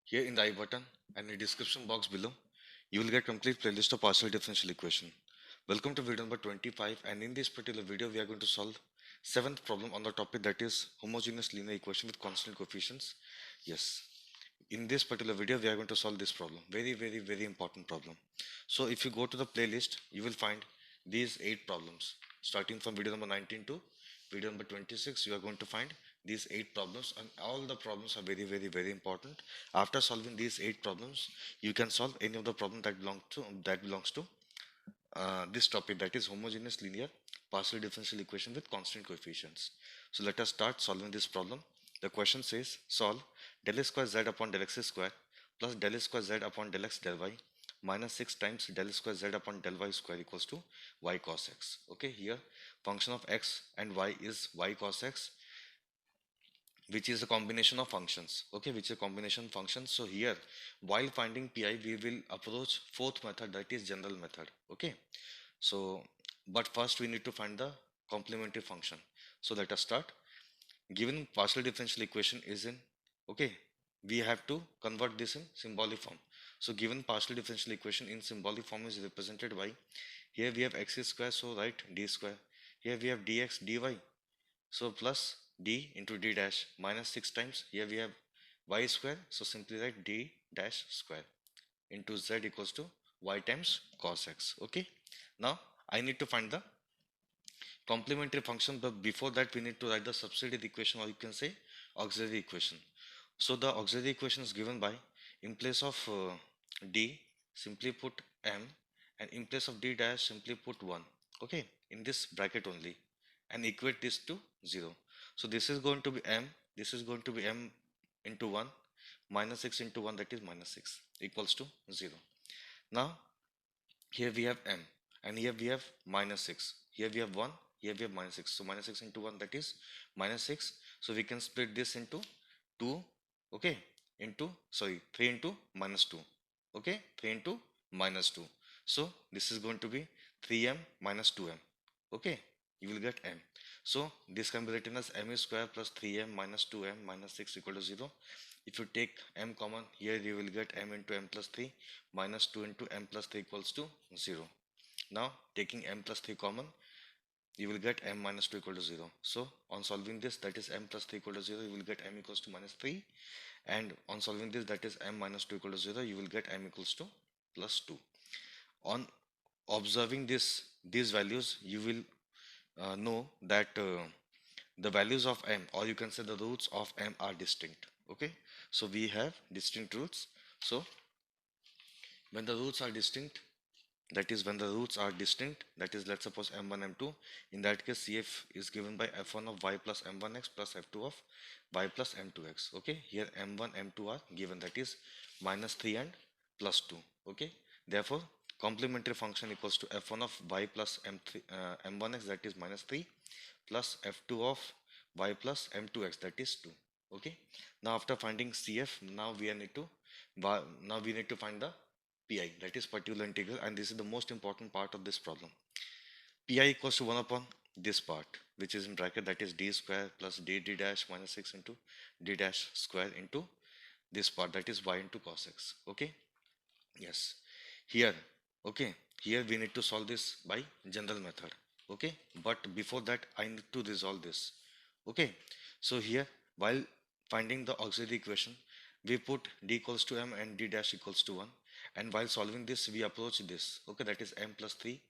Here in the I button and the description box below, you will get complete playlist of partial differential equation. Welcome to video number 25, and in this particular video we are going to solve seventh problem on the topic, that is homogeneous linear equation with constant coefficients. Yes, in this particular video we are going to solve this problem, very important problem. So if you go to the playlist, you will find these 8 problems starting from video number 19 to video number 26. You are going to find these 8 problems, and all the problems are very important. After solving these 8 problems, you can solve any of the problem that belongs to this topic, that is homogeneous linear partial differential equation with constant coefficients. So let us start solving this problem. The question says solve del square z upon del x square plus del square z upon del x del y minus 6 times del square z upon del y square equals to y cos x. Okay, here function of x and y is y cos x, which is a combination of functions. Okay, which is a combination function. So here, while finding pi, we will approach fourth method, that is general method. Okay, so but first we need to find the complementary function. So let us start. Given partial differential equation is in, okay, we have to convert this in symbolic form. So given partial differential equation in symbolic form is represented by, here we have x square, so write d square. Here we have dx dy, so plus d into d dash minus 6 times, here we have y square, so simply write d dash square into z equals to y times cos x. Okay, now I need to find the complementary function, but before that we need to write the substituted equation, or you can say auxiliary equation. So the auxiliary equation is given by, in place of d simply put m, and in place of d dash simply put 1. Okay, in this bracket only, and equate this to 0. So this is going to be m, this is going to be m into 1 minus 6 into 1, that is minus 6 equals to 0. Now here we have m, and here we have minus 6, here we have 1, here we have minus 6, so minus 6 into 1, that is minus 6. So we can split this into 2, okay, into, sorry, 3 into minus 2, okay, 3 into minus 2. So this is going to be 3m minus 2m. Okay, you will get m. So this can be written as m square plus 3m minus 2m minus 6 equal to 0. If you take m common, here you will get m into m plus 3 minus 2 into m plus 3 equals to 0. Now taking m plus 3 common, you will get m minus 2 equal to 0. So on solving this, that is m plus 3 equal to 0, you will get m equals to minus 3. And on solving this, that is m minus 2 equal to 0, you will get m equals to plus 2. On observing these values, you will know that the values of m, or you can say the roots of m, are distinct. Okay, so we have distinct roots. So when the roots are distinct, that is when the roots are distinct, that is, let's suppose m1 m2, in that case cf is given by f1 of y plus m1x plus f2 of y plus m2x. Okay, here m1 m2 are given, that is minus 3 and plus 2. Okay, therefore complementary function equals to f1 of y plus m3 m1x, that is minus 3, plus f2 of y plus m2x, that is 2. Okay, now after finding cf, now we need to find the pi, that is particular integral, and this is the most important part of this problem. Pi equals to 1 upon this part, which is in bracket, that is d square plus d dash minus 6 into d dash square into this part, that is y into cos x. Okay, yes, here, okay, here we need to solve this by general method. Okay, but before that I need to resolve this. Okay, so here, while finding the auxiliary equation, we put d equals to m and d dash equals to 1, and while solving this we approach this. Okay, that is m plus 3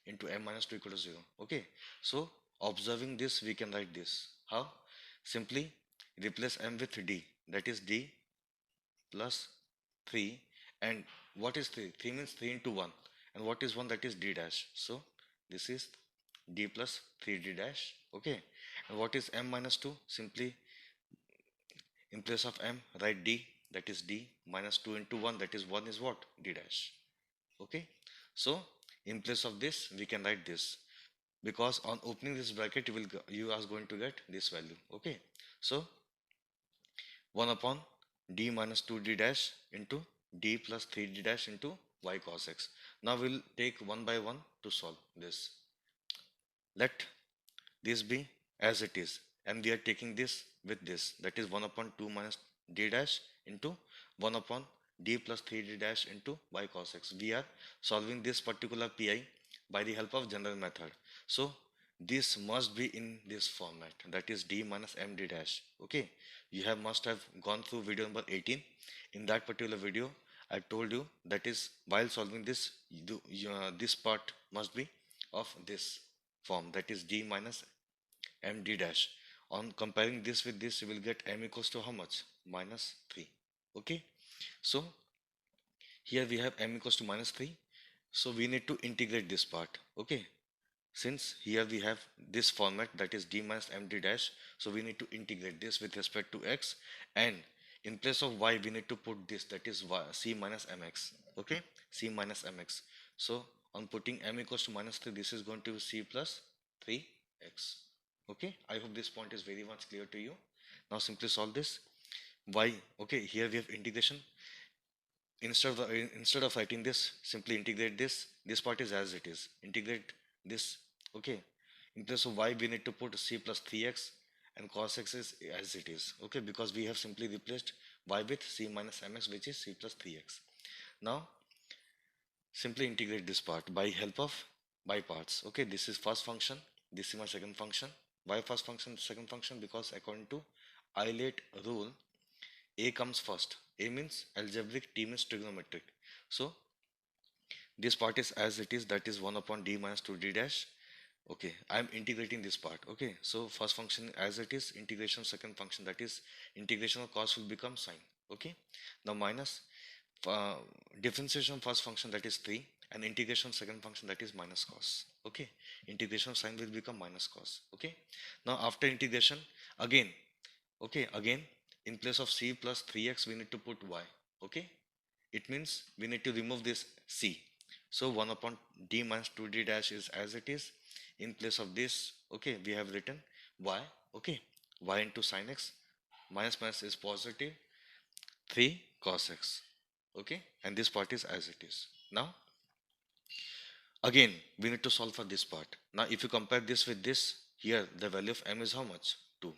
into m minus 2 equal to 0. Okay, so observing this, we can write this. How? Simply replace m with d, that is d plus 3, and what is 3? 3 means 3 into 1, and what is 1? That is d dash. So this is d plus 3d dash. Okay, and what is m minus 2? Simply in place of m write d, that is d minus 2 into 1, that is 1 is what? D dash. Okay, so in place of this we can write this, because on opening this bracket you are going to get this value. Okay, so 1 upon d minus 2d dash into d plus 3d dash into y cos x. Now we'll take one by one to solve this. Let this be as it is, and we are taking this with this, that is 1 upon 2 minus d dash into 1 upon d plus 3d dash into y cos x. We are solving this particular pi by the help of general method. So this must be in this format, that is d minus md dash. Okay, you have must have gone through video number 18. In that particular video I told you that is while solving this this part must be of this form, that is d minus md dash. On comparing this with this, you will get m equals to how much? Minus 3. Okay, so here we have m equals to minus 3. So we need to integrate this part. Okay, since here we have this format, that is d minus md dash, so we need to integrate this with respect to x, and in place of y we need to put this, that is y, c minus mx. Okay, c minus mx. So on putting m equals to minus 3, this is going to be c plus 3x. Okay, I hope this point is very much clear to you. Now simply solve this. Y, okay, here we have integration. Instead of writing this, simply integrate this part is as it is, integrate this. Okay, in place of y we need to put c plus 3x, and cos x is as it is. Okay, because we have simply replaced y with c minus mx, which is c plus 3x. Now simply integrate this part by help of by parts. Okay, this is first function, this is my second function. Why first function, second function? Because according to Eilert rule, a comes first. A means algebraic, T means trigonometric. So this part is as it is, that is 1 upon d minus 2d dash. Okay, I am integrating this part. Okay, so first function as it is, integration second function, that is integration of cos will become sine. Okay, now minus uh, differentiation first function, that is 3, and integration second function, that is minus cos. Okay, integration of sine will become minus cos. Okay, now after integration again, okay, again in place of c plus 3x we need to put y. Okay, it means we need to remove this c. So 1 upon d minus 2d dash is as it is. In place of this, okay, we have written y. Okay, y into sin x, minus minus is positive, 3 cos x. Okay, and this part is as it is. Now again we need to solve for this part. Now if you compare this with this, here the value of m is how much? 2.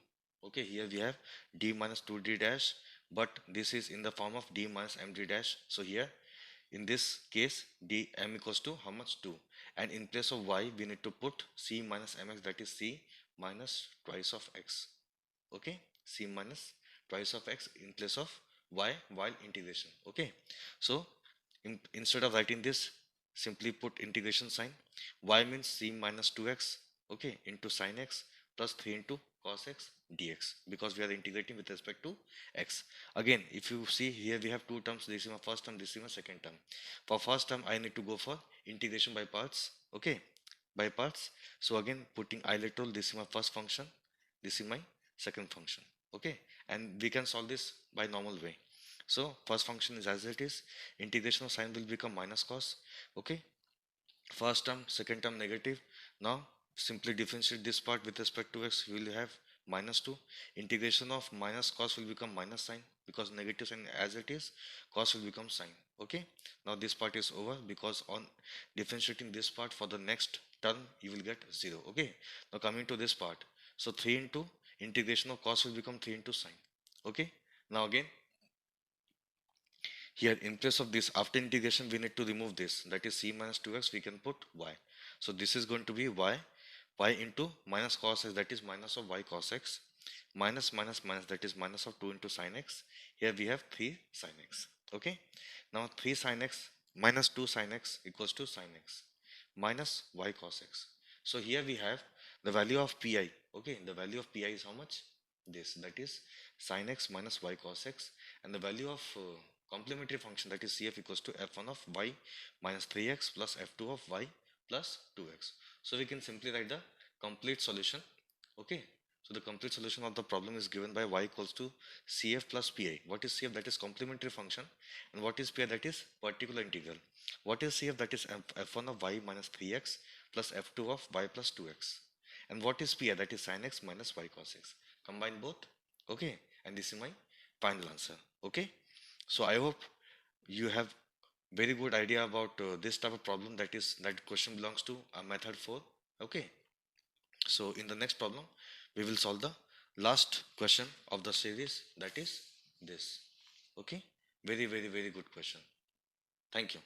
Okay, here we have d minus 2d dash, but this is in the form of d minus md dash. So here in this case d m equals to how much? 2. And in place of y we need to put c minus mx, that is c minus twice of x. Okay, c minus twice of x in place of y while integration. Okay, so instead of writing this, simply put integration sign. Y means c minus 2x, okay, into sin x plus 3 into cos x dx, because we are integrating with respect to x. Again, if you see here we have two terms, this is my first term, this is my second term. For first term I need to go for integration by parts. Okay, by parts. So again putting Eilert rule, this is my first function, this is my second function. Okay, and we can solve this by normal way. So first function is as it is, integration of sine will become minus cos. Okay, first term, second term negative. Now simply differentiate this part with respect to x, we will have minus 2. Integration of minus cos will become minus sine, because negative sign as it is, cos will become sine. Okay, now this part is over, because on differentiating this part for the next term you will get 0. Okay, now coming to this part, so 3 into integration of cos will become 3 into sine. Okay, now again here in place of this, after integration we need to remove this, that is c minus 2x, we can put y. So this is going to be y into minus cos x, that is minus of y cos x, minus minus minus, that is minus of 2 into sin x. Here we have 3 sin x. Okay, now 3 sin x minus 2 sin x equals to sin x minus y cos x. So here we have the value of pi. Okay, the value of pi is how much? This, that is sin x minus y cos x, and the value of complementary function, that is cf, equals to f1 of y minus 3x plus f2 of y plus 2x. So we can simply write the complete solution. Okay, so the complete solution of the problem is given by y equals to cf plus pi. What is cf? That is complementary function. And what is pi? That is particular integral. What is cf? That is f1 of y minus 3x plus f2 of y plus 2x. And what is pi? That is sin x minus y cos x. Combine both. Okay, and this is my final answer. Okay, so I hope you have very good idea about this type of problem, that is that question belongs to method 4. Okay, so in the next problem we will solve the last question of the series, that is this. Okay, very, very, very good question. Thank you.